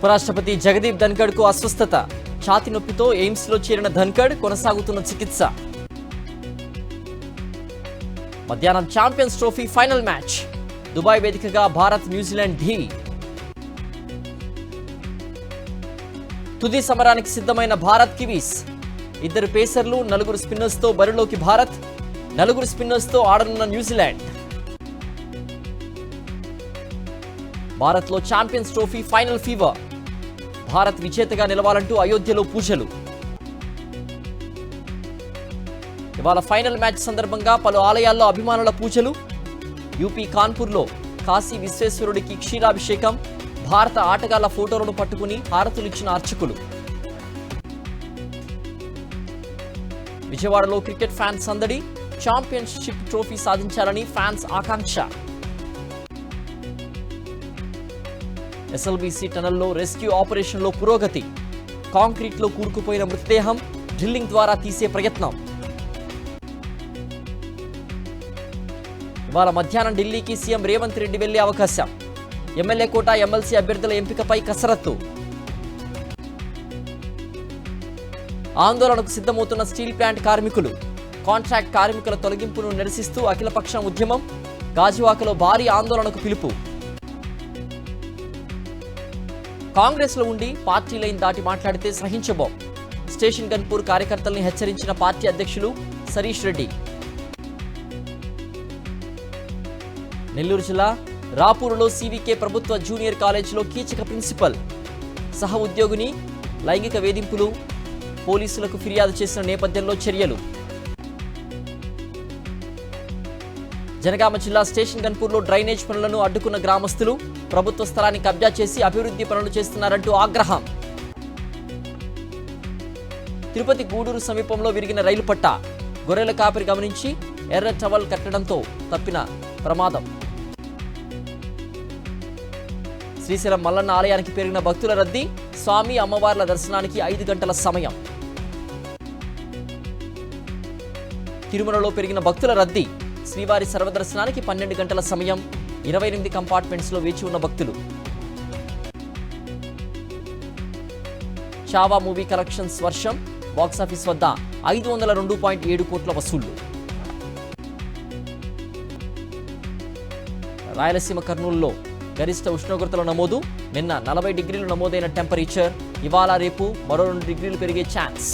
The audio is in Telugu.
ఉపరాష్ట్రపతి జగదీప్ ధన్కడ్కు అస్వస్థత. ఛాతీ నొప్పితో ఎయిమ్స్లో చేరిన ధన్కడ్ కొనసాగుతున్న చికిత్స. మధ్యాహ్నం champions trophy final match. Dubai వేదికగా భారత్ న్యూజిలాండ్ ఢీ. తుది సమరానికి సిద్ధమైన భారత్ కివీస్. 2 పేసర్లు 4 స్పిన్నర్స్తో బరిలోకి భారత్. 4 స్పిన్నర్స్తో ఆడనున్న న్యూజిలాండ్. భారత్లో champions trophy final fever. Bharat విజేతగా నిలవాలంటూ అయోధ్యలో పూజలు. ఇవాళ ఫైనల్ మ్యాచ్ సందర్భంగా పలు ఆలయాల్లో అభిమానుల పూజలు. యూపీ కాన్పూర్లో కాశీ విశ్వేశ్వరుడికి క్షీరాభిషేకం. భారత ఆటగాళ్ల ఫోటోలను పట్టుకుని హారతులిచ్చిన అర్చకులు. విజయవాడలో క్రికెట్ ఫ్యాన్స్ సందడి. ఛాంపియన్షిప్ ట్రోఫీ సాధించాలని ఫ్యాన్స్ ఆకాంక్ష. ఎస్ఎల్బీసీ టనల్లో రెస్క్యూ ఆపరేషన్లో పురోగతి. కాంక్రీట్లో కూరుకుపోయిన మృతదేహం డ్రిల్లింగ్ ద్వారా తీసే ప్రయత్నం. ఇవాళ మధ్యాహ్నం ఢిల్లీకి సీఎం రేవంత్ రెడ్డి వెళ్లే అవకాశం. ఎమ్మెల్యే కోట ఎమ్మెల్సీ అభ్యర్థుల ఎంపికపై కసరత్తు. ఆందోళనకు సిద్ధమవుతున్న స్టీల్ ప్లాంట్ కార్మికులు. కాంట్రాక్ట్ కార్మికుల తొలగింపును నిరసిస్తూ అఖిలపక్షం ఉద్యమం. గాజువాకలో భారీ ఆందోళనకు పిలుపు. కాంగ్రెస్లో ఉండి పార్టీ లైన్ దాటి మాట్లాడితే సహించబోం. స్టేషన్ గన్పూర్ కార్యకర్తల్ని హెచ్చరించిన పార్టీ అధ్యక్షులు సరీష్ రెడ్డి. నెల్లూరు జిల్లా రాపూరులో సివికే ప్రభుత్వ జూనియర్ కాలేజీలో కీచక ప్రిన్సిపల్ సహ ఉద్యోగిని లైంగిక వేధింపులు. పోలీసులకు ఫిర్యాదు చేసిన నేపథ్యంలో చర్యలు. జనగామ జిల్లా స్టేషన్ గన్పూర్లో డ్రైనేజ్ పనులను అడ్డుకున్న గ్రామస్తులు. ప్రభుత్వ స్థలాన్ని కబ్జా చేసి అభివృద్ధి పనులు చేస్తున్నారంటూ ఆగ్రహం. తిరుపతి గూడూరు సమీపంలో విరిగిన రైలు పట్ట. గొర్రెల కాపరి గమనించి ఎర్ర టవల్ కట్టడంతో తప్పిన ప్రమాదం. శ్రీశైలం మల్లన్న ఆలయానికి పెరిగిన భక్తుల రద్దీ. స్వామి అమ్మవార్ల దర్శనానికి 5 గంటల సమయం. తిరుమలలో పెరిగిన భక్తుల రద్దీ. శ్రీవారి సర్వదర్శనానికి 12 గంటల సమయం. 28 కంపార్ట్మెంట్స్లో వేచి ఉన్న భక్తులు. చావా మూవీ కలెక్షన్స్ వర్షం. బాక్సాఫీస్ వద్ద 502.7 కోట్ల వసూళ్లు. రాయలసీమ కర్నూలులో గరిష్ట ఉష్ణోగ్రతల నమోదు. నిన్న 40 డిగ్రీలు నమోదైన టెంపరేచర్. ఇవాళ రేపు మరో 2 డిగ్రీలు పెరిగే ఛాన్స్.